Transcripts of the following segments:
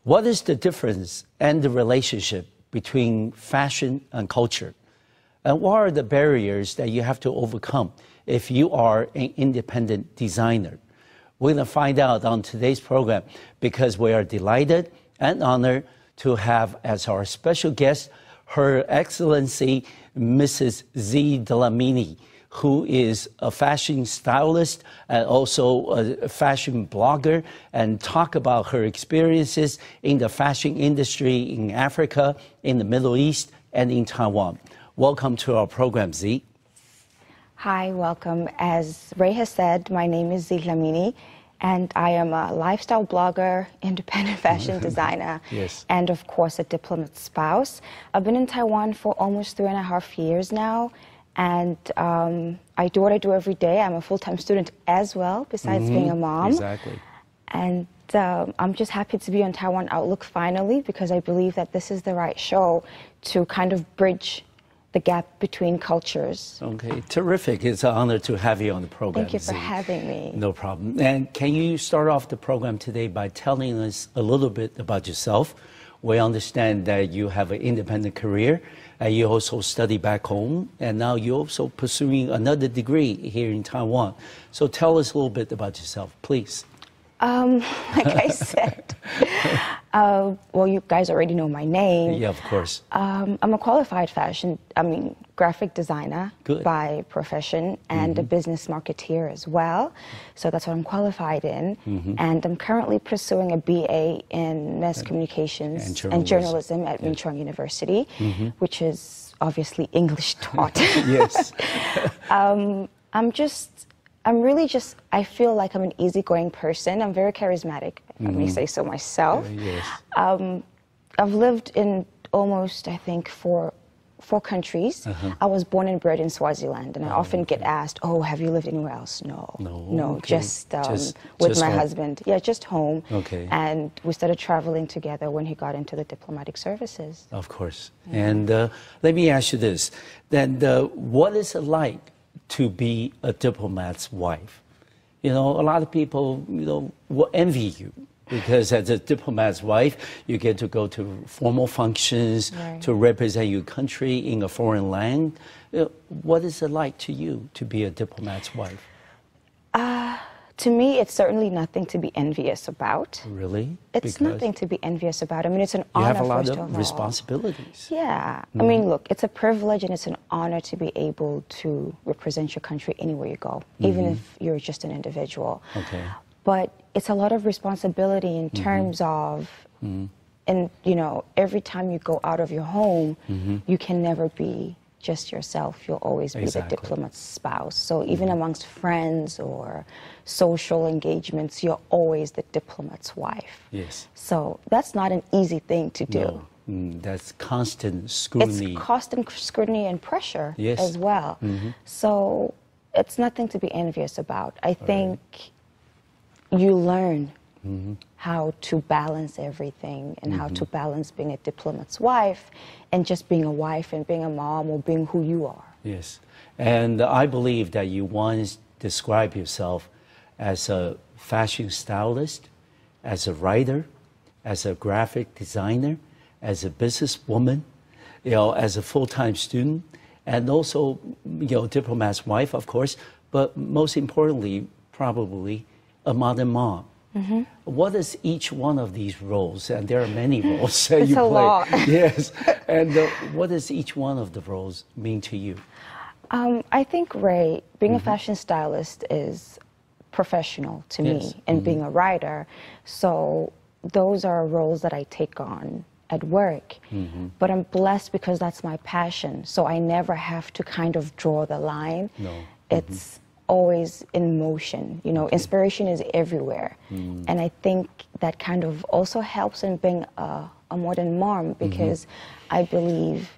What is the difference and the relationship between fashion and culture? And what are the barriers that you have to overcome if you are an independent designer? We're going to find out on today's program because we are delighted and honored to have as our special guest Her Excellency Mrs. Zethu Dlamini, who is a fashion stylist and also a fashion blogger, and talk about her experiences in the fashion industry in Africa, in the Middle East, and in Taiwan. Welcome to our program, Z. Hi, welcome. As Ray has said, my name is Zethu Dlamini, and I am a lifestyle blogger, independent fashion designer, yes, and of course a diplomat spouse. I've been in Taiwan for almost 3.5 years now, and I do what I do every day. I'm a full-time student as well, besides being a mom. Exactly. And I'm just happy to be on Taiwan Outlook finally, because I believe that this is the right show to kind of bridge the gap between cultures. Okay, terrific. It's an honor to have you on the program. Thank you for having me. No problem. And can you start off the program today by telling us a little bit about yourself? We understand that you have an independent career, and you also study back home, and now you're also pursuing another degree here in Taiwan. So tell us a little bit about yourself, please. Like I said, well, you guys already know my name. Yeah, of course. I'm a qualified graphic designer by profession, and a business marketeer as well. So that's what I'm qualified in. And I'm currently pursuing a BA in mass communications and journalism at Wing Chun University, which is obviously English taught. Yes. I feel like I'm an easygoing person. I'm very charismatic, if I may say so myself. Yes. I've lived in almost, I think, four countries. I was born and bred in Swaziland, and I often get asked, oh, have you lived anywhere else? No. Okay. Just with my husband. Yeah, just home. Okay. And we started traveling together when he got into the diplomatic services. Of course. And let me ask you this, then what is it like to be a diplomat's wife? You know, a lot of people, will envy you, because as a diplomat's wife, you get to go to formal functions, to represent your country in a foreign land. What is it like to you to be a diplomat's wife? To me, it's certainly nothing to be envious about. Really? It's nothing to be envious about. I mean, it's an honor, you have a lot first of responsibilities. Yeah. I mean, look, it's a privilege and it's an honor to be able to represent your country anywhere you go, even if you're just an individual. Okay. But it's a lot of responsibility in terms of, and every time you go out of your home, you can never be just yourself. You'll always be the diplomat's spouse. So even amongst friends or social engagements, you're always the diplomat's wife. Yes. So that's not an easy thing to do. No. That's constant scrutiny. It's constant scrutiny and pressure as well. So it's nothing to be envious about. I think you learn how to balance everything, and how to balance being a diplomat's wife and just being a wife and being a mom or being who you are. Yes. And I believe that you once described yourself as a fashion stylist, as a writer, as a graphic designer, as a businesswoman, as a full-time student, and also, diplomat's wife, of course, but most importantly, probably a modern mom. What is each one of these roles? And there are many roles that you play. It's a lot. Yes. And what does each one of the roles mean to you? I think, Ray, being a fashion stylist is professional to me, and being a writer. So those are roles that I take on at work. But I'm blessed because that's my passion. So I never have to kind of draw the line. No. It's always in motion. Inspiration is everywhere. And I think that kind of also helps in being a modern mom, because I believe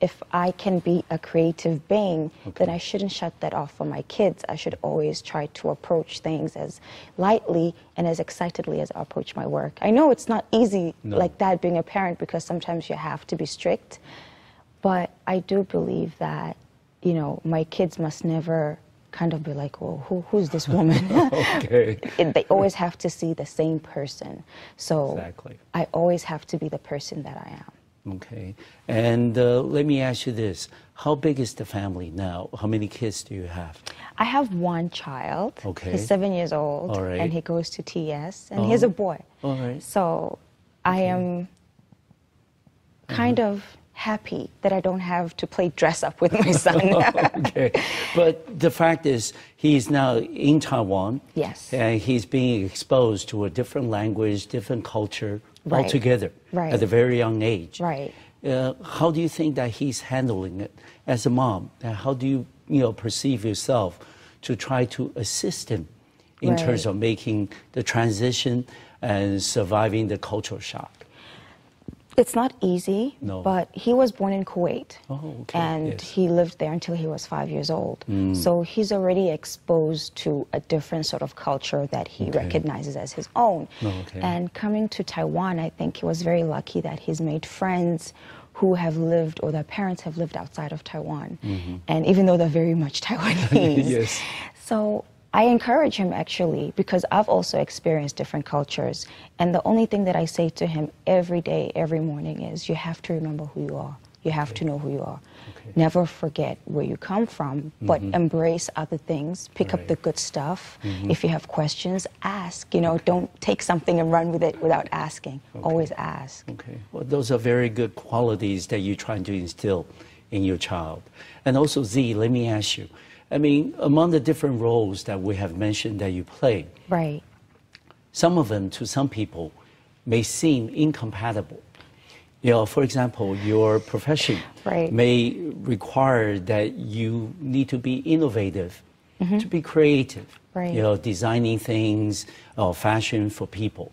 if I can be a creative being, then I shouldn't shut that off for my kids. I should always try to approach things as lightly and as excitedly as I approach my work. I know it's not easy like that being a parent, because sometimes you have to be strict, but I do believe that, my kids must never kind of be like, well, who's this woman? Okay. They always have to see the same person. So Exactly. I always have to be the person that I am. Okay. And let me ask you this. How big is the family now? How many kids do you have? I have one child. Okay. He's 7 years old. All right. And he goes to TS. And he's a boy. All right. So I am kind of happy that I don't have to play dress up with my son. Okay. But the fact is, he's now in Taiwan. Yes. And he's being exposed to a different language, different culture Right. altogether Right. at a very young age. Right. How do you think that he's handling it as a mom? How do you perceive yourself to try to assist him in Right. terms of making the transition and surviving the cultural shock? It's not easy, No. but he was born in Kuwait. Oh, okay. And Yes. he lived there until he was 5 years old. So he's already exposed to a different sort of culture that he recognizes as his own. Oh, okay. And coming to Taiwan, I think he was very lucky that he's made friends who have lived, or their parents have lived outside of Taiwan. And even though they're very much Taiwanese. Yes. So I encourage him, actually, because I've also experienced different cultures. And the only thing that I say to him every day, every morning is, you have to remember who you are. You have to know who you are. Okay. Never forget where you come from, but embrace other things. Pick up Right. the good stuff. If you have questions, ask. You know, don't take something and run with it without asking. Always ask. Okay. Well, those are very good qualities that you're trying to instill in your child. And also, Z, let me ask you. I mean, among the different roles that we have mentioned that you play, Right. some of them to some people may seem incompatible. You know, for example, your profession Right. may require that you need to be innovative, to be creative, Right. you know, designing things or fashion for people.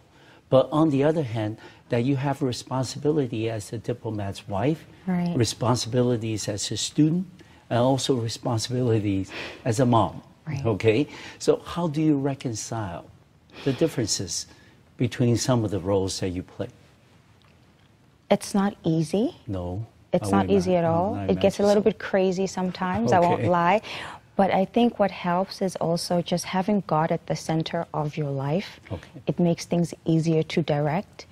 But on the other hand, that you have responsibility as a diplomat's wife, Right. responsibilities as a student, and also responsibilities as a mom. Right. Okay? So how do you reconcile the differences between some of the roles that you play? It's not easy. No. It's I not would easy at all. I It gets a imagine little so. bit crazy sometimes, I won't Okay. lie. But I think what helps is also just having God at the center of your life. Okay. It makes things easier to direct.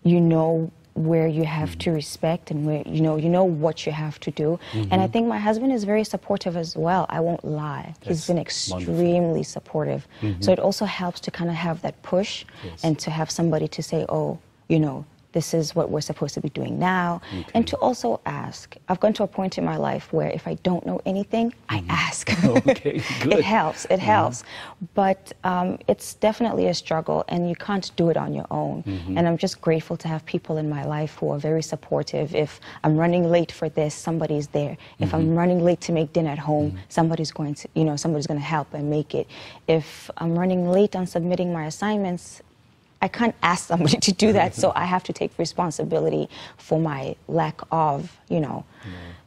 You know where you have to respect and where, you know what you have to do. And I think my husband is very supportive as well. I won't lie. He's That's been wonderful. extremely supportive. So it also helps to kind of have that push Yes. and to have somebody to say, oh, you know, this is what we're supposed to be doing now. And to also ask. I've gone to a point in my life where if I don't know anything, I ask. Okay, good. It helps, it helps. But it's definitely a struggle, and you can't do it on your own. And I'm just grateful to have people in my life who are very supportive. If I'm running late for this, somebody's there. If I'm running late to make dinner at home, somebody's going to, somebody's going to help and make it. If I'm running late on submitting my assignments, I can't ask somebody to do that, so I have to take responsibility for my lack of,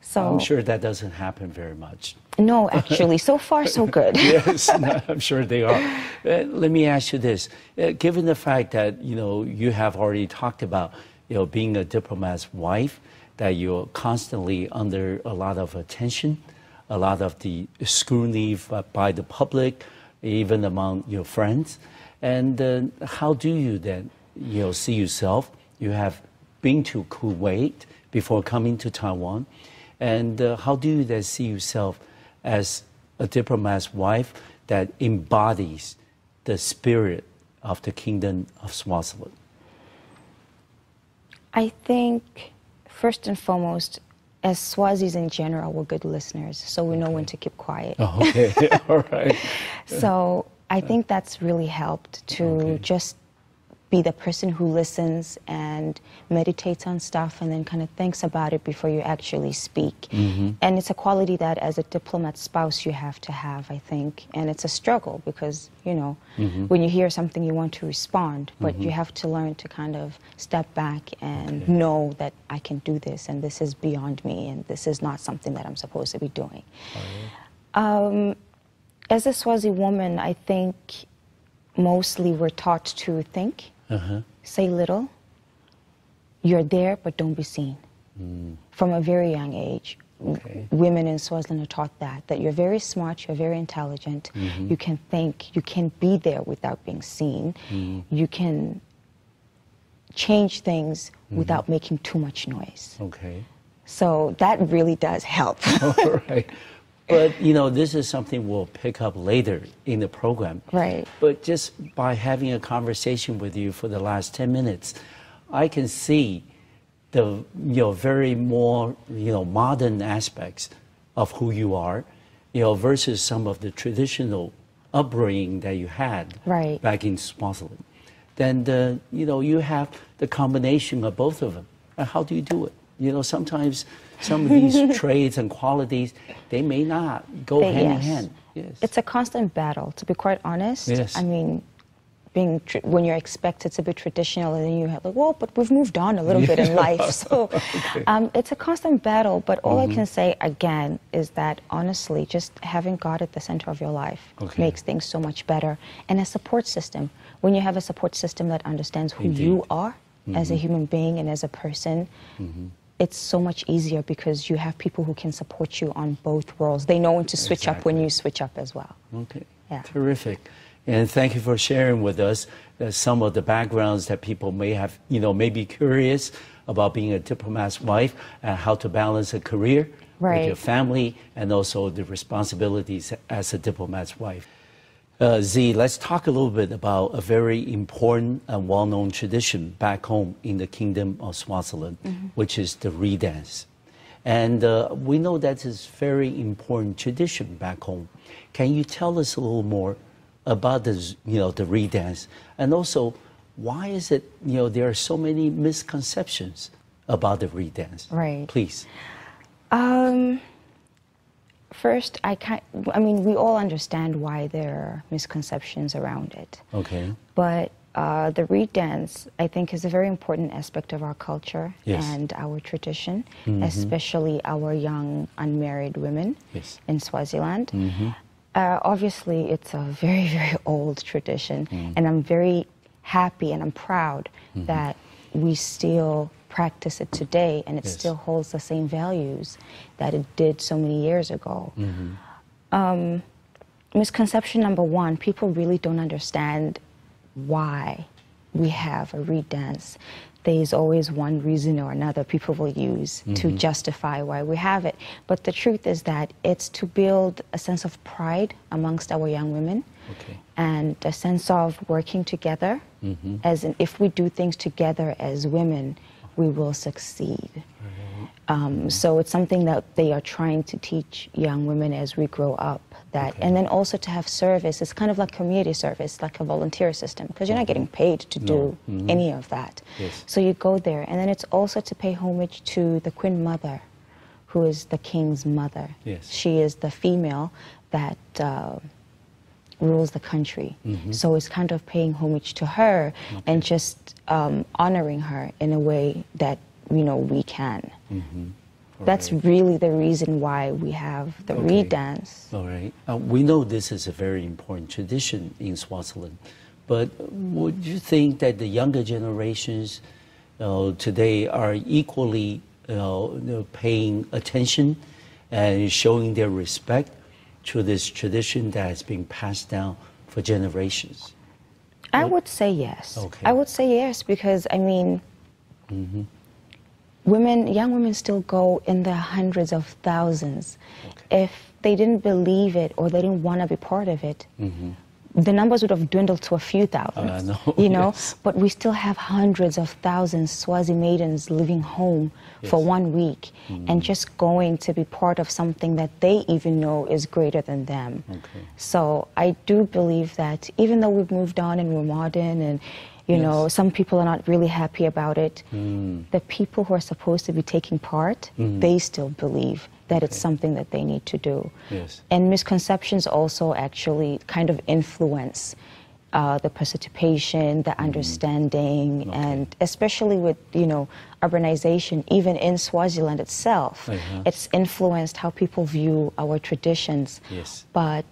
So I'm sure that doesn't happen very much. No, actually, so far so good. Yes, no, I'm sure they are. Let me ask you this. Given the fact that, you have already talked about, being a diplomat's wife, that you're constantly under a lot of attention, a lot of the scrutiny by the public, even among your friends. And how do you then, see yourself? You have been to Kuwait before coming to Taiwan. And how do you then see yourself as a diplomat's wife that embodies the spirit of the Kingdom of Swaziland? I think, first and foremost, as Swazis in general, we're good listeners, so we know when to keep quiet. Oh, okay, all right. So I think that's really helped to just be the person who listens and meditates on stuff and then kind of thinks about it before you actually speak. And it's a quality that as a diplomat spouse you have to have, I think. And it's a struggle because, when you hear something you want to respond, but you have to learn to kind of step back and know that I can do this and this is beyond me and this is not something that I'm supposed to be doing. As a Swazi woman, I think mostly we're taught to think, say little, you're there but don't be seen. From a very young age, women in Swaziland are taught that you're very smart, you're very intelligent, you can think, you can be there without being seen, you can change things without making too much noise. Okay. So that really does help. All right. But, you know, this is something we'll pick up later in the program. Right. But just by having a conversation with you for the last 10 minutes, I can see the, very more, modern aspects of who you are, versus some of the traditional upbringing that you had back in Swaziland. Then, you have the combination of both of them. And how do you do it? Sometimes some of these traits and qualities, they may not go hand in hand. Yes. It's a constant battle, to be quite honest. Yes. I mean, when you're expected to be traditional, and then you have but we've moved on a little bit in life. So it's a constant battle, but all I can say, again, is that honestly, just having God at the center of your life makes things so much better. And a support system, when you have a support system that understands who you are as a human being and as a person, it's so much easier because you have people who can support you on both worlds. They know when to switch up when you switch up as well. Okay. Yeah. Terrific. And thank you for sharing with us some of the backgrounds that people may have, may be curious about being a diplomat's wife and how to balance a career with your family and also the responsibilities as a diplomat's wife. Z, let's talk a little bit about a very important and well-known tradition back home in the Kingdom of Swaziland, which is the Reed dance. And we know that is a very important tradition back home. Can you tell us a little more about the, the Reed dance? And also, why is it, there are so many misconceptions about the Reed dance? Right. Please. First, we all understand why there are misconceptions around it. Okay. But the Reed dance, I think, is a very important aspect of our culture and our tradition, especially our young unmarried women in Swaziland. Obviously, it's a very, very old tradition, and I'm very happy and I'm proud that we still practice it today, and it still holds the same values that it did so many years ago. Misconception number one, people really don't understand why we have a Reed dance. There's always one reason or another people will use to justify why we have it. But the truth is that it's to build a sense of pride amongst our young women and a sense of working together, as in if we do things together as women, we will succeed. So it's something that they are trying to teach young women as we grow up. And then also to have service. It's kind of like community service, like a volunteer system, because you're not getting paid to do any of that. So you go there. And then it's also to pay homage to the Queen Mother, who is the king's mother. She is the female that rules the country. So it's kind of paying homage to her and just honoring her in a way that we can. That's really the reason why we have the Reed dance. All right. We know this is a very important tradition in Swaziland, but would you think that the younger generations today are equally paying attention and showing their respect to this tradition that has been passed down for generations? I would say yes. I would say yes because, young women still go in the hundreds of thousands. If they didn't believe it or they didn't want to be part of it, the numbers would have dwindled to a few thousand, but we still have hundreds of thousands Swazi maidens living home for 1 week and just going to be part of something that they even know is greater than them. So I do believe that even though we've moved on and we're modern and some people are not really happy about it, the people who are supposed to be taking part, they still believe that it's something that they need to do. And misconceptions also actually kind of influence the participation, the understanding, and especially with, urbanization, even in Swaziland itself, it's influenced how people view our traditions. But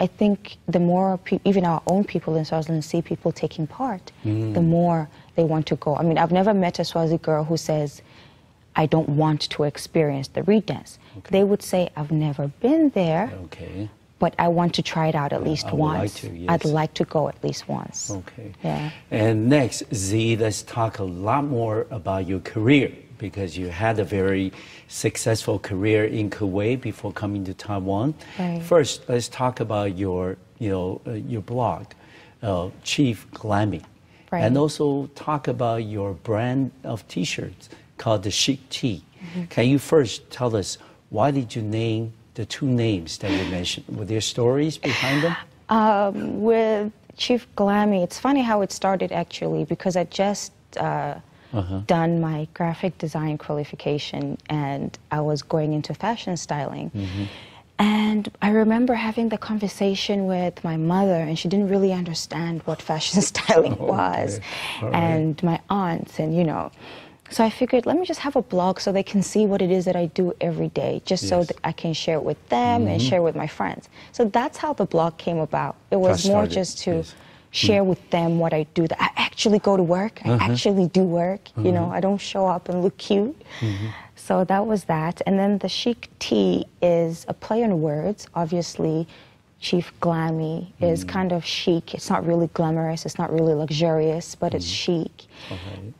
I think the more even our own people in Swaziland see people taking part, the more they want to go. I've never met a Swazi girl who says, I don't want to experience the reed dance. Okay. They would say, I've never been there, Okay. but I want to try it out at least once. Like to, yes. I'd like to go at least once. Okay. Yeah. And next, Z, let's talk a lot more about your career, because you had a very successful career in Kuwait before coming to Taiwan. Right. First, let's talk about your blog, Chief Dlamini. Right. And also talk about your brand of T-shirts called the Chic T. Can you first tell us, why did you name the two names that you mentioned? Were there stories behind them? With Chief Dlamini, it's funny how it started actually, because I just done my graphic design qualification and I was going into fashion styling. And I remember having the conversation with my mother, and she didn't really understand what fashion styling was, and my aunts, and So I figured, let me just have a blog so they can see what it is that I do every day, just so that I can share it with them and share with my friends. So that's how the blog came about. It was more just to share with them what I do. That I actually go to work. I actually do work. I don't show up and look cute. So that was that. And then the Chic T is a play on words. Obviously, Chief Dlamini is kind of chic. It's not really glamorous. It's not really luxurious, but it's chic.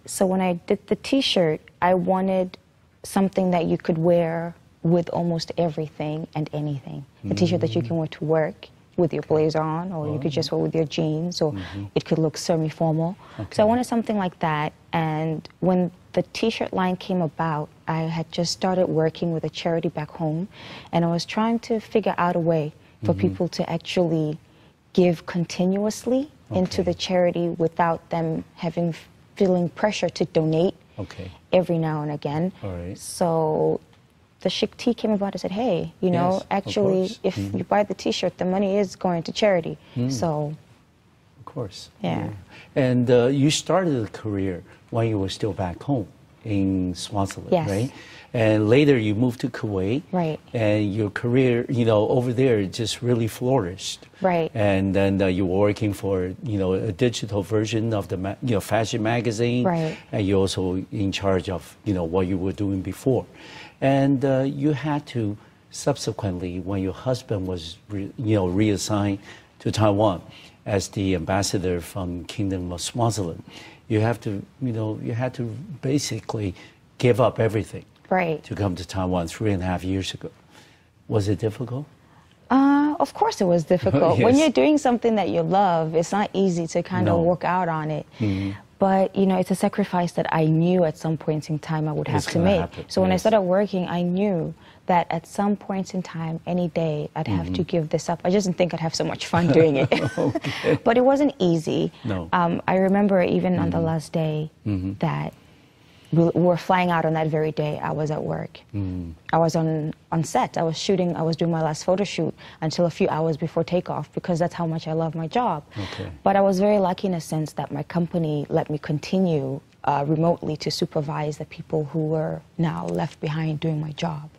So when I did the T-shirt, I wanted something that you could wear with almost everything and anything. A T-shirt that you can wear to work with your blazer on, or you could just wear with your jeans, or it could look semi-formal. So I wanted something like that. And when the T-shirt line came about, I had just started working with a charity back home, and I was trying to figure out a way for people to actually give continuously into the charity without them feeling pressure to donate every now and again. So the Chic T came about. I said, hey, actually, if you buy the T-shirt, the money is going to charity. So, of course. Yeah. And you started a career while you were still back home in Swaziland, right? And later you moved to Kuwait. Right. And your career, over there just really flourished. Right. And then you were working for, a digital version of the fashion magazine. Right. And you're also in charge of, what you were doing before. And you had to subsequently, when your husband was, reassigned to Taiwan as the ambassador from Kingdom of Swaziland, you had to basically give up everything. Right. To come to Taiwan 3.5 years ago. Was it difficult? Of course it was difficult. When you're doing something that you love, it's not easy to kind of work out on it. But, it's a sacrifice that I knew at some point in time I would have to make. So when I started working, I knew that at some point in time, any day, I'd have to give this up. I just didn't think I'd have so much fun doing it. But it wasn't easy. No. I remember even on the last day that we were flying out on that very day. I was at work. I was on set. I was shooting. I was doing my last photo shoot until a few hours before takeoff, because that's how much I love my job. But I was very lucky in a sense that my company let me continue remotely to supervise the people who were now left behind doing my job.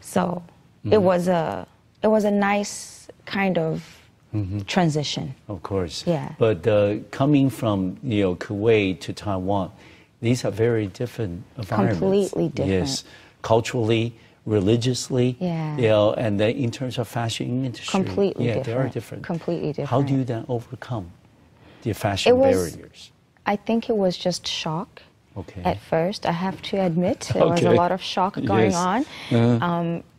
So it was a nice kind of transition. Of course. Yeah. But coming from Kuwait to Taiwan, these are very different environments. Completely different. Yes, culturally, religiously. Yeah. And then in terms of fashion industry. Completely different. They are different. Completely different. How do you then overcome the fashion barriers? I think it was just shock. At first, I have to admit, there was a lot of shock going on.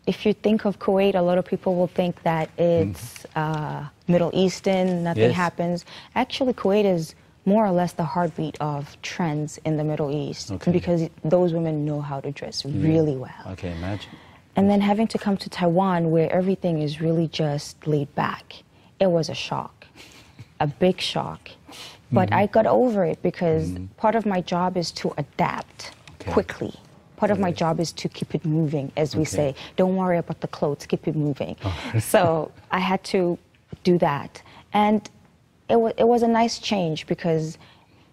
If you think of Kuwait, a lot of people will think that it's Middle Eastern, nothing happens. Actually, Kuwait is more or less the heartbeat of trends in the Middle East, because those women know how to dress really well. Okay, imagine. And then having to come to Taiwan, where everything is really just laid back, it was a shock, a big shock. But I got over it, because part of my job is to adapt quickly. Part of my job is to keep it moving, as we say. Don't worry about the clothes, keep it moving. So I had to do that. And it was a nice change, because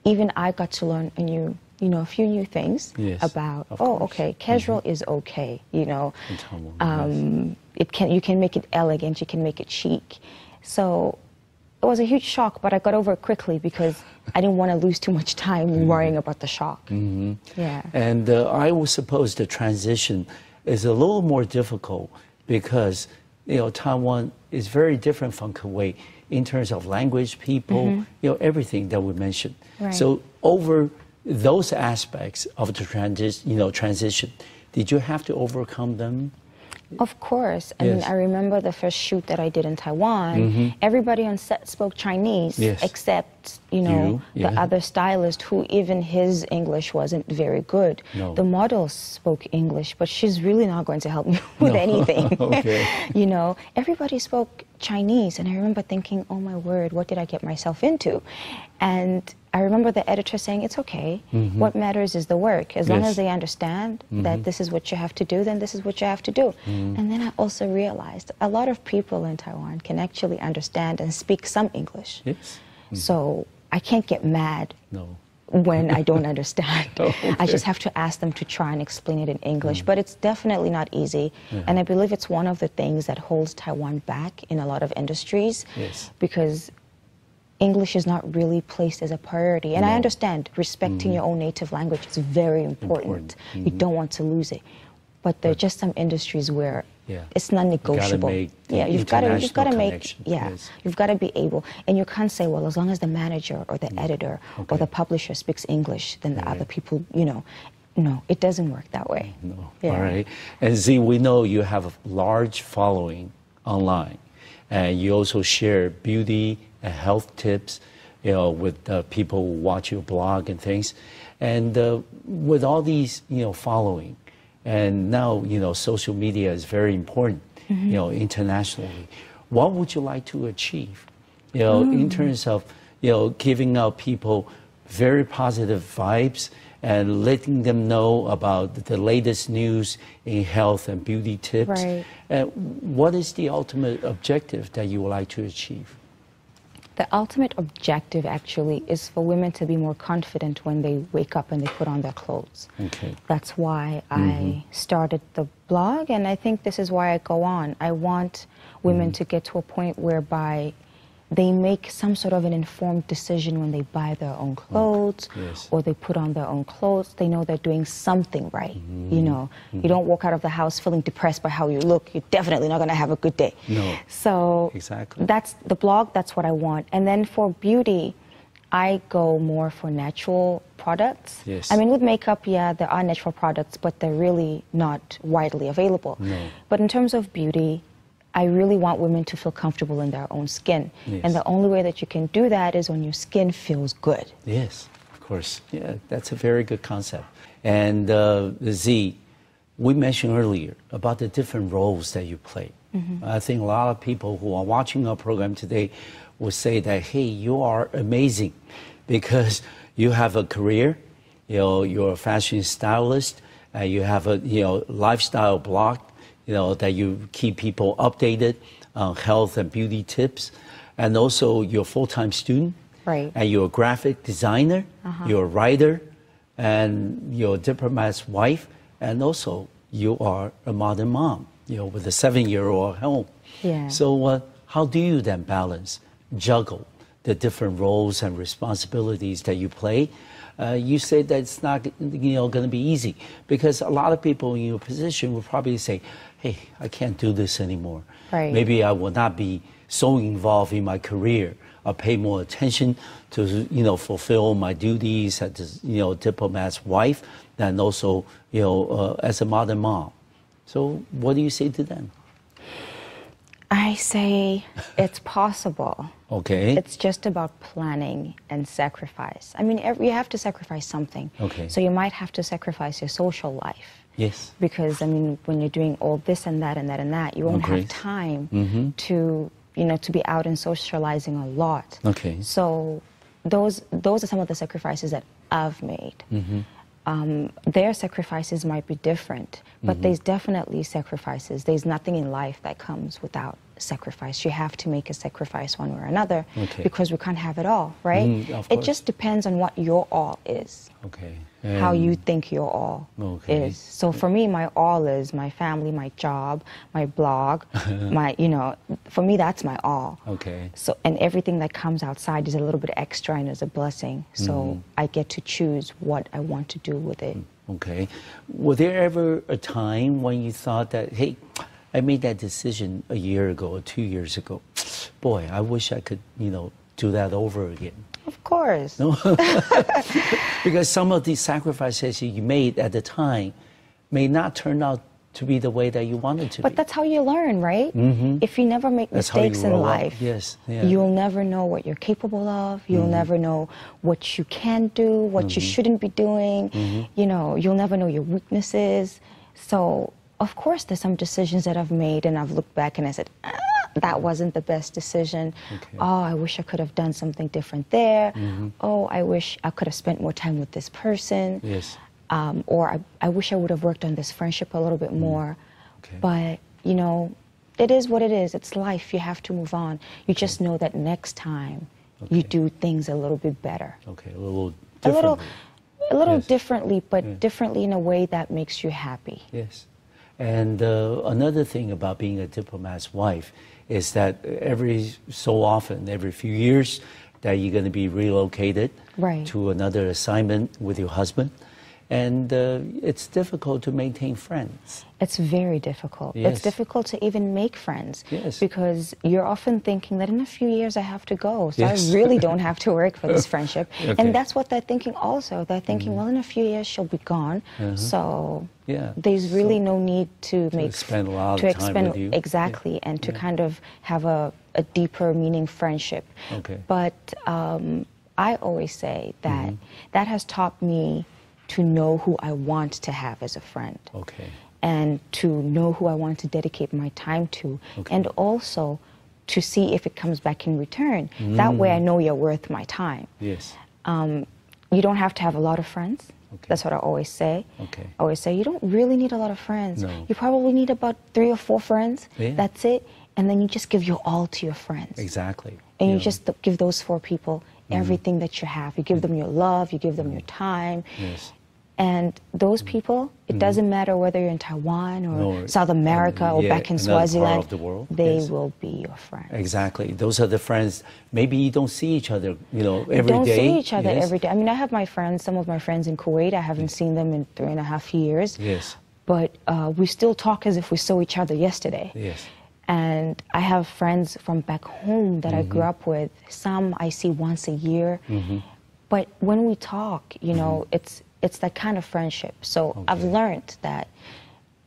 even I got to learn a few new things about, casual is okay, you can make it elegant, you can make it chic. So it was a huge shock, but I got over it quickly because I didn't want to lose too much time worrying about the shock. Yeah. And I would suppose the transition is a little more difficult because, you know, Taiwan is very different from Kuwait in terms of language, people, you know, everything that we mentioned. Right. So over those aspects of the transition, did you have to overcome them? Of course. I mean, I remember the first shoot that I did in Taiwan. Everybody on set spoke Chinese, except, you know, the other stylist who even his English wasn't very good. No. The model spoke English, but she's really not going to help me with anything. You know, everybody spoke Chinese, and I remember thinking, oh my word, what did I get myself into? And I remember the editor saying, it's okay. What matters is the work. As long as they understand that this is what you have to do, then this is what you have to do. And then I also realized a lot of people in Taiwan can actually understand and speak some English. So I can't get mad when I don't understand. I just have to ask them to try and explain it in English. But it's definitely not easy. And I believe it's one of the things that holds Taiwan back in a lot of industries. Because English is not really placed as a priority. And I understand respecting your own native language is very important. You don't want to lose it. But there are just some industries where it's non-negotiable. You've got to make, you've got to be able. And you can't say, well, as long as the manager or the editor or the publisher speaks English, then the other people, you know, no, it doesn't work that way. All right. And Z, we know you have a large following online. And you also share beauty and health tips, you know, with people who watch your blog and things. And with all these, you know, following, and now, you know, social media is very important, you know, internationally. What would you like to achieve, you know, in terms of, you know, giving out people very positive vibes and letting them know about the latest news in health and beauty tips? What is the ultimate objective that you would like to achieve? The ultimate objective, actually, is for women to be more confident when they wake up and they put on their clothes. That's why I started the blog, and I think this is why I go on. I want women to get to a point whereby they make some sort of an informed decision when they buy their own clothes or they put on their own clothes. They know they're doing something right. You know, you don't walk out of the house feeling depressed by how you look. You're definitely not going to have a good day. So that's the blog. That's what I want. And then for beauty, I go more for natural products. I mean, with makeup, there are natural products, but they're really not widely available. But in terms of beauty, I really want women to feel comfortable in their own skin. And the only way that you can do that is when your skin feels good. Yes, of course. Yeah, that's a very good concept. And Z, we mentioned earlier about the different roles that you play. I think a lot of people who are watching our program today will say that, hey, you are amazing because you have a career, you know, you're a fashion stylist, you have a, you know, lifestyle blog, you know, that you keep people updated on health and beauty tips. And also you're a full-time student. And you're a graphic designer, you're a writer, and you're a diplomat's wife. And also you are a modern mom, you know, with a 7-year-old at home. So how do you then balance, juggle the different roles and responsibilities that you play? You say that it's not, you know, going to be easy because a lot of people in your position will probably say, hey, I can't do this anymore. Maybe I will not be so involved in my career. I'll pay more attention to, you know, fulfill my duties as, you know, diplomat's wife and also, you know, as a modern mom. So what do you say to them? I say it's possible. It's just about planning and sacrifice. I mean, you have to sacrifice something. So you might have to sacrifice your social life. Because, I mean, when you're doing all this and that and that and that, you won't have time to, you know, to be out and socializing a lot. So those are some of the sacrifices that I've made. Their sacrifices might be different, but there's definitely sacrifices. There's nothing in life that comes without sacrifice. You have to make a sacrifice one way or another, Okay. because we can't have it all, right? Of It course. just depends on what your all is. Okay. How you think your all Okay. is. So for me, my all is my family, my job, my blog, for me, that's my all. Okay. So, and everything that comes outside is a little bit extra and is a blessing. So I get to choose what I want to do with it. Okay. Was there ever a time when you thought that, hey, I made that decision a year ago or 2 years ago. Boy, I wish I could, do that over again. Of course. No? Because some of these sacrifices you made at the time may not turn out to be the way that you wanted to But be. that's how you learn, right? If you never make That's how you mistakes in grow up. life, Yes, yeah. you'll never know what you're capable of. You'll never know what you can do, what you shouldn't be doing. You'll never know your weaknesses. So, of course, there's some decisions that I've made and I've looked back and I said, that wasn't the best decision. Okay. Oh, I wish I could have done something different there. Oh, I wish I could have spent more time with this person. Yes. Or I wish I would have worked on this friendship a little bit more. Okay. But, it is what it is. It's life. You have to move on. You just know that next time you do things a little bit better. Okay, a little differently. A little Yes. differently, but differently in a way that makes you happy. Yes. And another thing about being a diplomat's wife is that every so often, every few years, that you're going to be relocated Right. to another assignment with your husband. And it's difficult to maintain friends. It's very difficult. Yes. It's difficult to even make friends. Yes. Because you're often thinking that in a few years I have to go. So Yes. I really don't have to work for this friendship. Okay. And that's what they're thinking also. They're thinking, well, in a few years she'll be gone. So Yeah. there's really no need to make spend a lot of time with you. Exactly. And to kind of have a deeper meaning friendship. Okay. But I always say that that has taught me to know who I want to have as a friend. Okay. And to know who I want to dedicate my time to. Okay. And also to see if it comes back in return. That way I know you're worth my time. Yes. You don't have to have a lot of friends. Okay. That's what I always say. Okay. I always say you don't really need a lot of friends. No. You probably need about 3 or 4 friends. Yeah. That's it. And then you just give your all to your friends. Exactly. And you just give those 4 people everything that you have. You give them your love, you give them your time. Yes. And those people, it doesn't matter whether you're in Taiwan or No, South America or back in another part Swaziland, of the world. they Yes. will be your friends. Exactly. Those are the friends. Maybe you don't see each other, every day. Don't see each other Yes. every day. I mean, I have my friends, some of my friends in Kuwait. I haven't seen them in 3.5 years. Yes. But we still talk as if we saw each other yesterday. Yes. And I have friends from back home that I grew up with. Some I see once a year. But when we talk, it's that kind of friendship. So I've learned that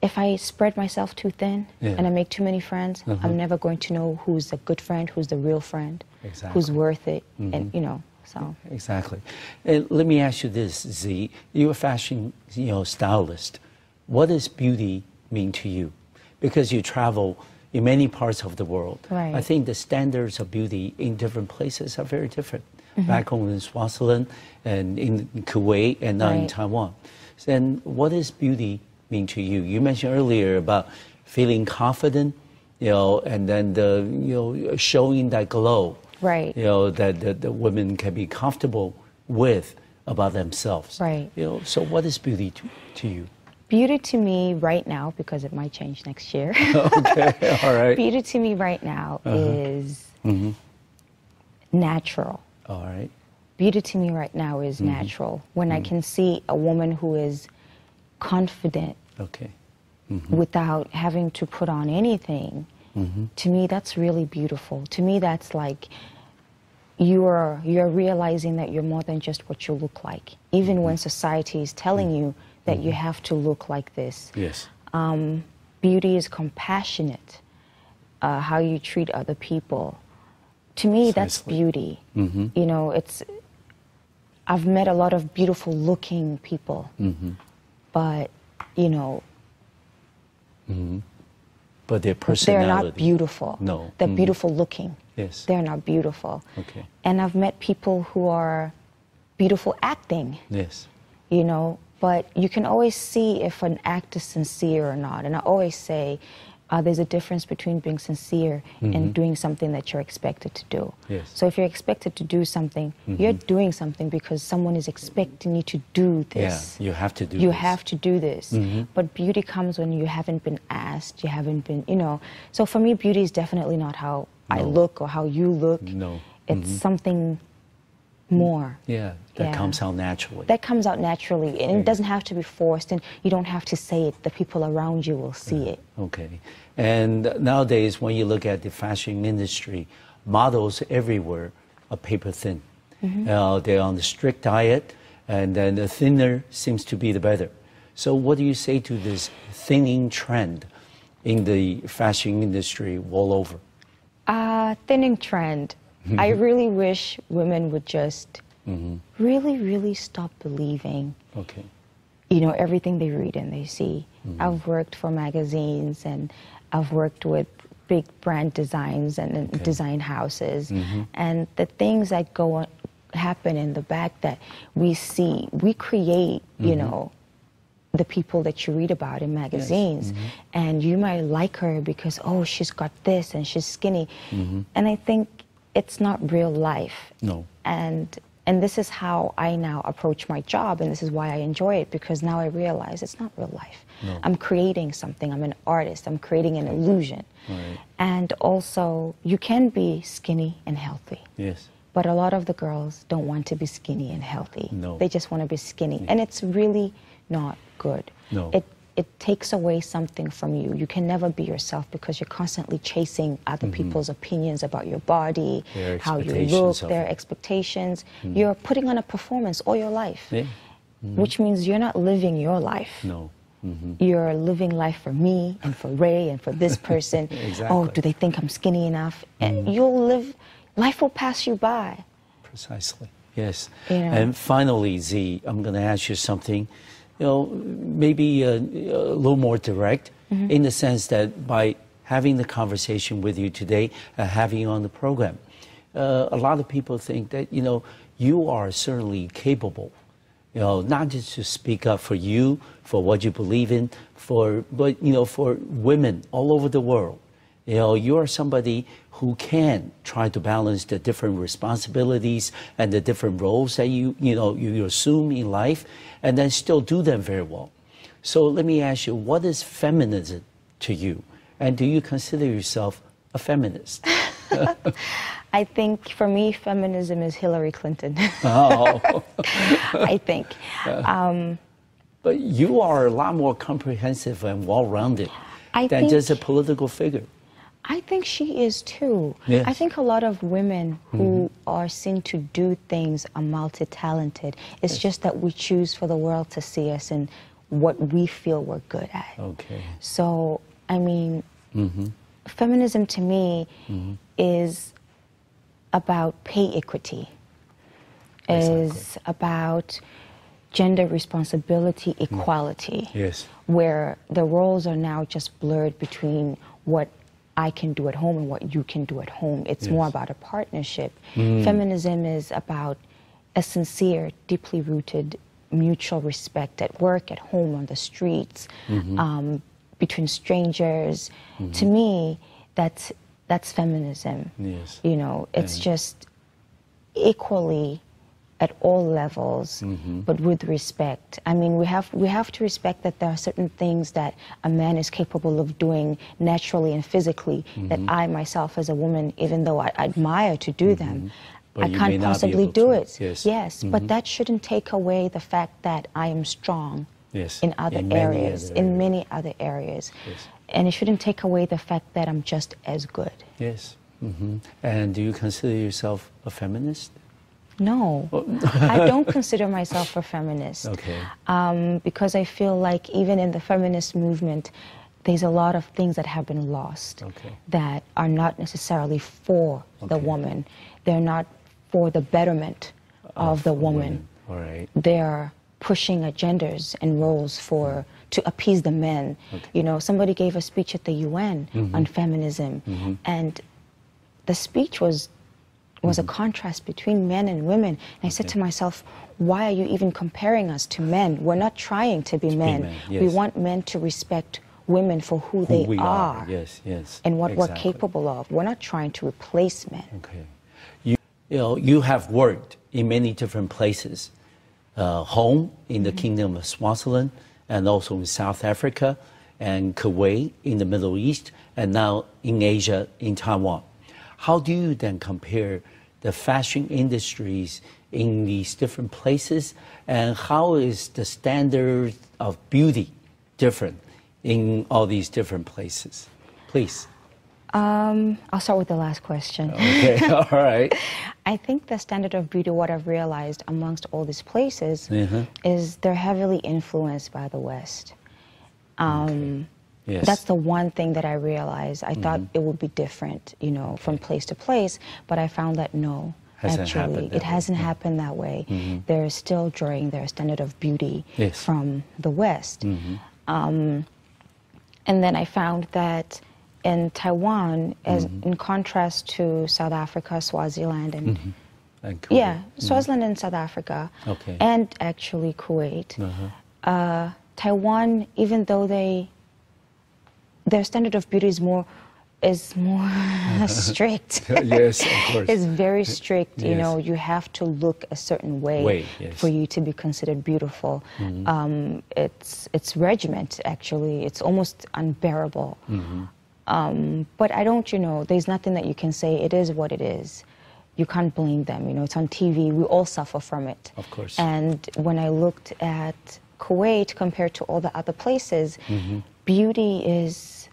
if I spread myself too thin and I make too many friends, I'm never going to know who's a good friend, who's the real friend, who's worth it, and so. Exactly. And let me ask you this, Z. You're a fashion, stylist. What does beauty mean to you? Because you travel in many parts of the world. Right. I think the standards of beauty in different places are very different. Back home in Swaziland and in Kuwait and now in Right. Taiwan. And what does beauty mean to you? You mentioned earlier about feeling confident, and then showing that glow. Right. That the women can be comfortable with about themselves. Right. So what is beauty to you? Beauty to me right now, because it might change next year. Okay, all right. Beauty to me right now is natural. All right. Beauty to me right now is natural. When I can see a woman who is confident Okay. without having to put on anything, to me that's really beautiful. To me that's like you're realizing that you're more than just what you look like. Even when society is telling you that you have to look like this. Yes. Beauty is compassionate, how you treat other people. To me, that's Precisely. beauty. I've met a lot of beautiful looking people, but, But their they're personality. not beautiful. No. They're beautiful looking. Yes. They're not beautiful. Okay. And I've met people who are beautiful acting, Yes. but you can always see if an act is sincere or not. And I always say, there's a difference between being sincere and doing something that you're expected to do. Yes. So if you're expected to do something, you're doing something because someone is expecting you to do this. Yeah, you have to do You this. have to do this. But beauty comes when you haven't been asked, you haven't been, you know. So for me, beauty is definitely not how I look or how you look. No. It's something more. Yeah, that comes out naturally. That comes out naturally, and it doesn't have to be forced, and you don't have to say it. The people around you will see it. Okay. And nowadays, when you look at the fashion industry, models everywhere are paper thin. They're on the strict diet, and then the thinner seems to be the better. So what do you say to this thinning trend in the fashion industry all over? Thinning trend. I really wish women would just really, really stop believing, you know, everything they read and they see. I've worked for magazines, and I've worked with big brand designs and design houses, and the things that happen in the back that we see, we create, you know, the people that you read about in magazines. And you might like her because, oh, she's got this and she's skinny. And I think it's not real life. No. And this is how I now approach my job, and this is why I enjoy it, because now I realize it's not real life. No. I'm creating something. I'm an artist. I'm creating an illusion. Right. And also, you can be skinny and healthy. Yes. But a lot of the girls don't want to be skinny and healthy. No. They just want to be skinny. And it's really not good. No. It takes away something from you. You can never be yourself because you're constantly chasing other people's opinions about your body, how you look, their expectations. You're putting on a performance all your life, which means you're not living your life. No. You're living life for me and for Ray and for this person. Exactly. Oh, do they think I'm skinny enough? And you'll live, life will pass you by. Precisely. Yes. You know. And finally, Z, I'm going to ask you something, you know, maybe a little more direct, in the sense that by having the conversation with you today, having you on the program, a lot of people think that, you know, you are certainly capable, you know, not just to speak up for you, for what you believe in, but, you know, for women all over the world. You know, you are somebody who can try to balance the different responsibilities and the different roles that you assume in life, and then still do them very well. So let me ask you, what is feminism to you? And do you consider yourself a feminist? I think for me, feminism is Hillary Clinton. Oh. I think. But you are a lot more comprehensive and well-rounded than just a political figure. I think she is too. Yes. I think a lot of women who are seen to do things are multi-talented. It's just that we choose for the world to see us in what we feel we're good at. Okay. So, I mean, feminism to me is about pay equity, is about gender responsibility, equality, where the roles are now just blurred between what I can do at home and what you can do at home. It's more about a partnership. Feminism is about a sincere, deeply rooted mutual respect at work, at home, on the streets, between strangers. To me, that's feminism. Yes. You know, it's just equally at all levels, but with respect. I mean, we have to respect that there are certain things that a man is capable of doing naturally and physically that I myself as a woman, even though I admire to do them, I can't possibly do it. Yes, but that shouldn't take away the fact that I am strong in other areas, in many other areas. And it shouldn't take away the fact that I'm just as good. Yes. And do you consider yourself a feminist? No, I don't consider myself a feminist. Okay. Because I feel like even in the feminist movement, there's a lot of things that have been lost that are not necessarily for the woman. They're not for the betterment of the woman. All right. They're pushing agendas and roles to appease the men. You know, somebody gave a speech at the UN on feminism, and the speech was a contrast between men and women. And I said to myself, why are you even comparing us to men? We're not trying to be men. We want men to respect women for who they we are. Yes, yes. And what exactly. we're capable of. We're not trying to replace men. Okay. You have worked in many different places. Home in the Kingdom of Swaziland, and also in South Africa, and Kuwait in the Middle East, and now in Asia, in Taiwan. How do you then compare the fashion industries in these different places, and how is the standard of beauty different in all these different places? Please. I'll start with the last question. Okay, all right. I think the standard of beauty, what I've realized amongst all these places, is they're heavily influenced by the West. Yes. That's the one thing that I realized. I thought it would be different, you know, from place to place, but I found that no, actually, it hasn't happened that way. They're still drawing their standard of beauty from the West. And then I found that in Taiwan, as in contrast to South Africa, Swaziland, and Swaziland and South Africa, and actually Kuwait, Taiwan, even though their standard of beauty is more strict. Yes, of course. It's very strict. You know, you have to look a certain way for you to be considered beautiful. It's regiment, actually. It's almost unbearable. But I don't, you know, there's nothing that you can say. It is what it is. You can't blame them. You know, it's on TV. We all suffer from it. Of course. And when I looked at Kuwait compared to all the other places, beauty is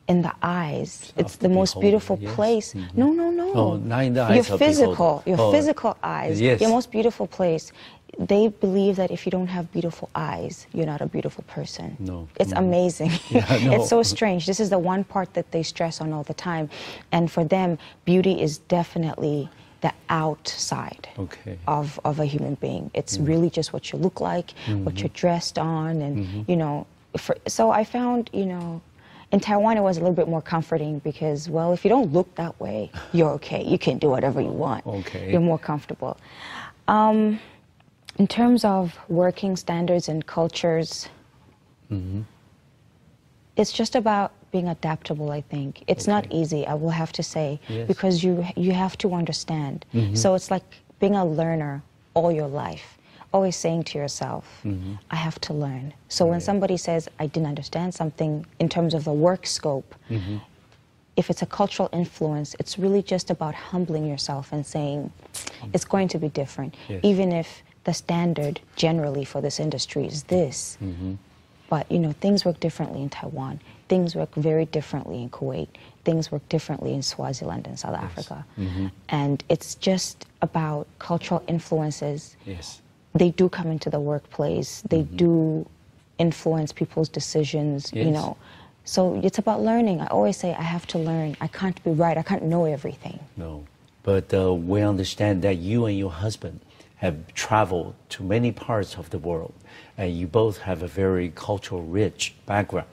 in the eyes. It's the most beautiful place. No, no, no. Oh, not in the eyes your of physical, your physical eyes. Yes. Your most beautiful place. They believe that if you don't have beautiful eyes, you're not a beautiful person. No. It's amazing. Yeah, no. It's so strange. This is the one part that they stress on all the time. And for them, beauty is definitely the outside of a human being. It's really just what you look like, what you're dressed on, and, you know. So I found, you know, in Taiwan it was a little bit more comforting because, well, if you don't look that way, you're okay. You can do whatever you want. You're more comfortable. In terms of working standards and cultures, it's just about being adaptable, I think. It's not easy, I will have to say, because you have to understand. So it's like being a learner all your life, always saying to yourself, I have to learn. So when somebody says, I didn't understand something in terms of the work scope, if it's a cultural influence, it's really just about humbling yourself and saying, it's going to be different, even if the standard generally for this industry is this. But, you know, things work differently in Taiwan. Things work very differently in Kuwait. Things work differently in Swaziland and South Africa. And it's just about cultural influences. They do come into the workplace. They do influence people's decisions, you know. So it's about learning. I always say I have to learn. I can't be right. I can't know everything. No. But we understand that you and your husband have traveled to many parts of the world, and you both have a very cultural rich background.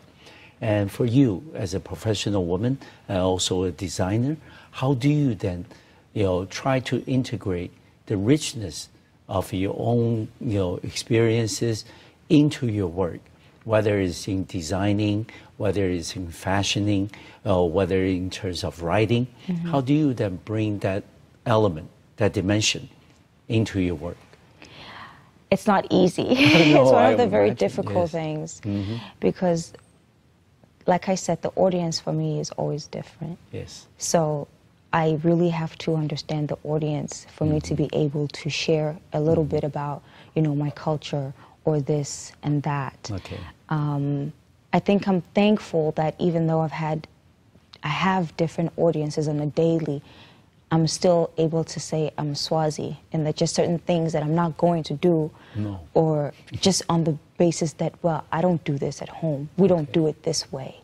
And for you, as a professional woman and also a designer, how do you then, you know, try to integrate the richness of your own, you know, experiences into your work, whether it's in designing, whether it's in fashioning, or whether in terms of writing? How do you then bring that element, that dimension, into your work? It's not easy. It's one of the very difficult things because, like I said, the audience for me is always different. So I really have to understand the audience for me to be able to share a little bit about, you know, my culture or this and that. I think I'm thankful that even though I have different audiences on a daily, I'm still able to say I'm Swazi, and that just certain things that I'm not going to do, or just on the basis that, well, I don't do this at home. We don't do it this way.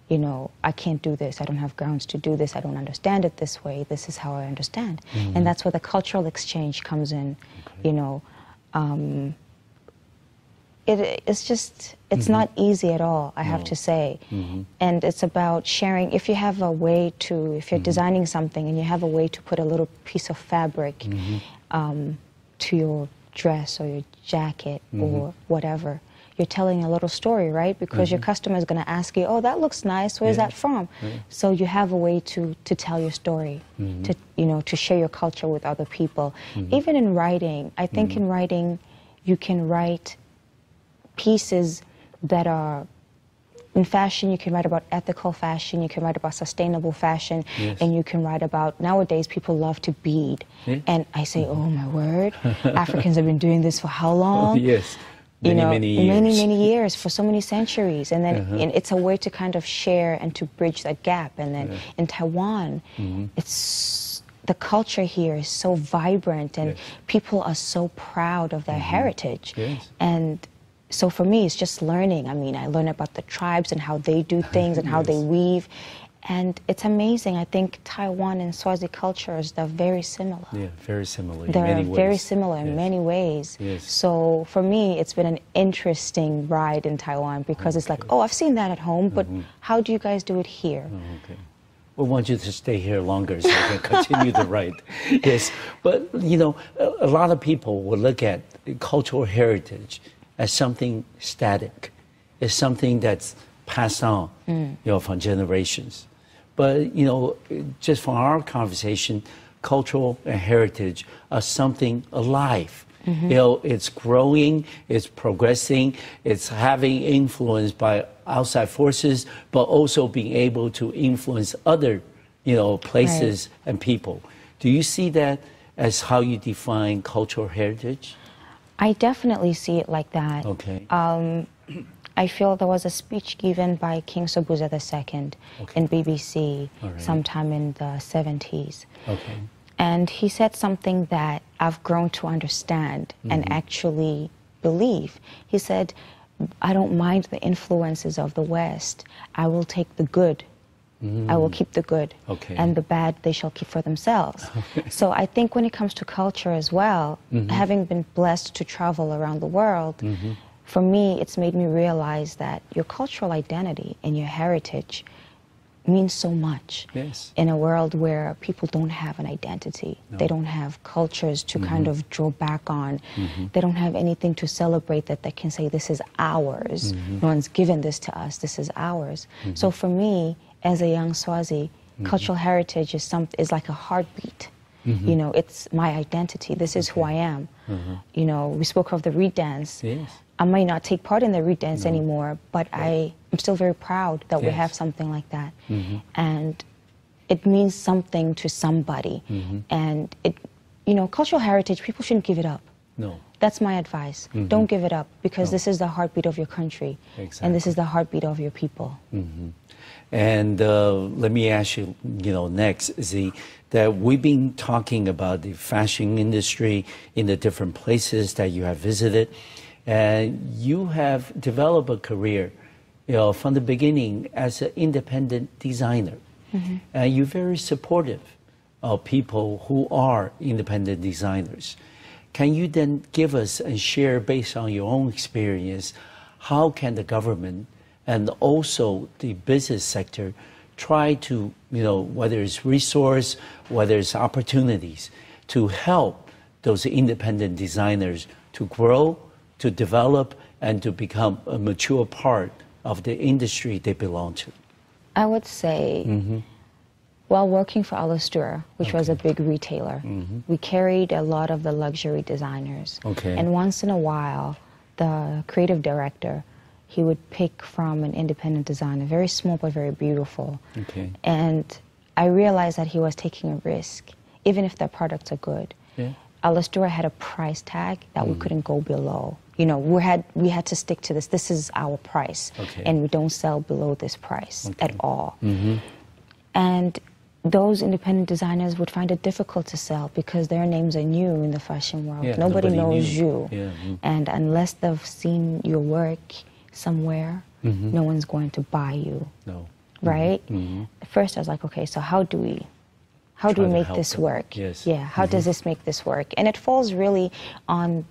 You know, I can't do this. I don't have grounds to do this. I don't understand it this way. This is how I understand. And that's where the cultural exchange comes in, you know. It's just, it's not easy at all, I have to say. And it's about sharing. If you have a way to, if you're designing something and you have a way to put a little piece of fabric to your dress or your jacket or whatever, you're telling a little story, right? Because your customer is going to ask you, oh, that looks nice. Where's that from? So you have a way to tell your story, to, you know, to share your culture with other people. Even in writing, I think in writing, you can write pieces that are, in fashion, you can write about ethical fashion, you can write about sustainable fashion, and you can write about, nowadays people love to bead. And I say, oh my word, Africans have been doing this for how long? Many years, for so many centuries. And then and it's a way to kind of share and to bridge that gap. And then in Taiwan, it's, the culture here is so vibrant, and people are so proud of their heritage. And so for me, it's just learning. I mean, I learn about the tribes and how they do things and how they weave. And it's amazing. I think Taiwan and Swazi cultures, they're very similar. Yeah, very similar in they're many ways. Very similar in many ways. So for me, it's been an interesting ride in Taiwan, because it's like, oh, I've seen that at home, but how do you guys do it here? We want you to stay here longer so we can continue the ride. Yes, but you know, a lot of people will look at cultural heritage as something static, as something that's passed on, you know, from generations. But you know, just from our conversation, cultural and heritage are something alive. You know, it's growing, it's progressing, it's having influence by outside forces, but also being able to influence other, you know, places and people. Do you see that as how you define cultural heritage? I definitely see it like that. Okay. I feel there was a speech given by King Sobhuza II in BBC sometime in the 70s. And he said something that I've grown to understand and actually believe. He said, I don't mind the influences of the West. I will take the good. I will keep the good. And the bad they shall keep for themselves. So I think when it comes to culture as well, having been blessed to travel around the world, for me, it's made me realize that your cultural identity and your heritage means so much in a world where people don't have an identity. They don't have cultures to kind of draw back on. They don't have anything to celebrate that they can say, this is ours. No one's given this to us. This is ours. So for me, as a young Swazi, cultural heritage is like a heartbeat. You know, it's my identity. This is who I am. You know, we spoke of the reed dance. I might not take part in the reed dance anymore, but I'm still very proud that we have something like that. And it means something to somebody. And it, you know, cultural heritage, people shouldn't give it up. That's my advice. Don't give it up, because this is the heartbeat of your country. And this is the heartbeat of your people. And let me ask you, you know, next, Z, that we've been talking about the fashion industry in the different places that you have visited. And you have developed a career, you know, from the beginning as an independent designer. And you're very supportive of people who are independent designers. Can you then give us and share, based on your own experience, how can the government and also the business sector try to, you know, whether it's resource, whether it's opportunities, to help those independent designers to grow, to develop, and to become a mature part of the industry they belong to? I would say, while working for Alastura, which was a big retailer, we carried a lot of the luxury designers. And once in a while, the creative director, he would pick from an independent designer, very small but very beautiful. And I realized that he was taking a risk, even if their products are good. Alastura had a price tag that we couldn't go below. You know, we had to stick to this. This is our price, and we don't sell below this price at all. And those independent designers would find it difficult to sell because their names are new in the fashion world. Nobody knows you. And unless they've seen your work somewhere, no one's going to buy you. Right? At first I was like, okay, so how do we make this work? How does this make this work? And it falls really on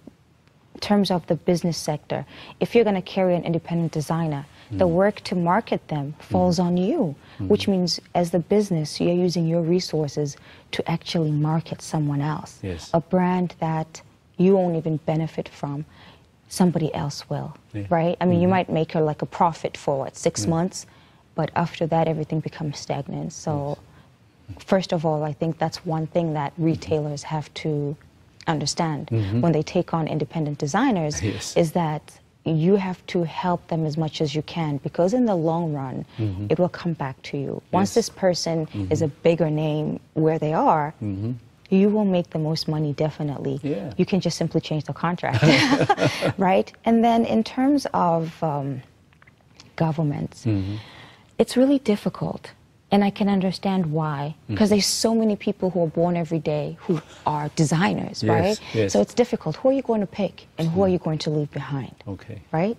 terms of the business sector. If you're going to carry an independent designer, the work to market them falls on you, which means as the business, you're using your resources to actually market someone else, a brand that you won't even benefit from. somebody else will, right? I mean, you might make her like a profit for what, 6 months, but after that, everything becomes stagnant. So, first of all, I think that's one thing that retailers have to understand when they take on independent designers is that you have to help them as much as you can, because in the long run, it will come back to you. Once this person is a bigger name where they are, you will make the most money, definitely. You can just simply change the contract, right? And then in terms of governments, it's really difficult. And I can understand why, because there's so many people who are born every day who are designers, right? So it's difficult. Who are you going to pick, and who are you going to leave behind? Right?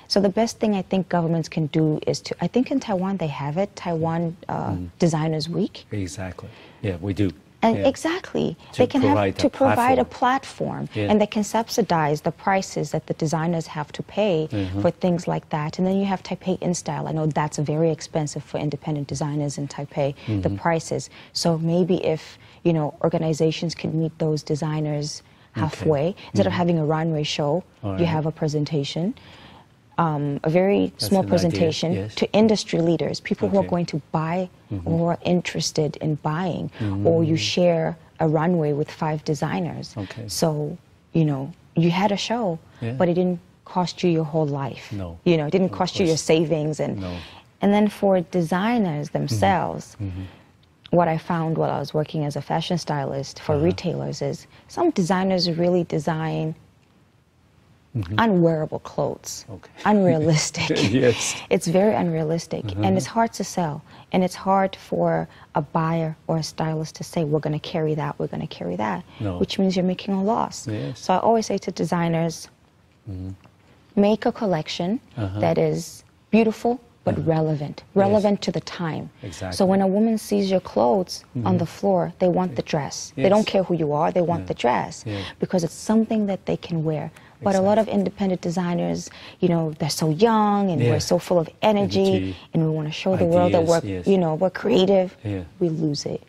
So the best thing I think governments can do is to, I think in Taiwan they have it, Taiwan Designers Week. Exactly. Yeah, we do. And exactly. They can have to provide a platform, and they can subsidize the prices that the designers have to pay for things like that. And then you have Taipei InStyle. I know that's very expensive for independent designers in Taipei, the prices. So maybe if, you know, organizations can meet those designers halfway, instead of having a runway show, you have a presentation. A very small presentation to industry leaders, people who are going to buy or who are interested in buying, or you share a runway with 5 designers. So, you know, you had a show, but it didn't cost you your whole life. You know, it didn't cost you your savings. And then for designers themselves, what I found while I was working as a fashion stylist for retailers is some designers really design unwearable clothes, unrealistic. It's very unrealistic, and it's hard to sell, and it's hard for a buyer or a stylist to say, we're going to carry that, we're going to carry that, which means you're making a loss. So I always say to designers, make a collection that is beautiful but relevant to the time. So when a woman sees your clothes on the floor, they want the dress. They don't care who you are, they want the dress, because it's something that they can wear. But a lot of independent designers, you know, they're so young, and we're so full of energy, and we want to show the world that we're, you know, we're creative. We lose it.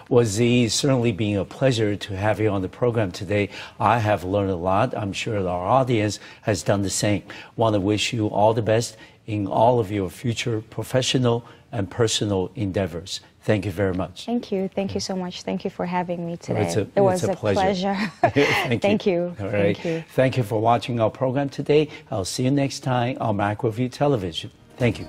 Well, Z, certainly being a pleasure to have you on the program today. I have learned a lot. I'm sure our audience has done the same. Want to wish you all the best in all of your future professional and personal endeavors. Thank you very much. Thank you. Thank you so much. Thank you for having me today. It was a pleasure. Thank you. All right. Thank you. Thank you for watching our program today. I'll see you next time on Macroview Television. Thank you.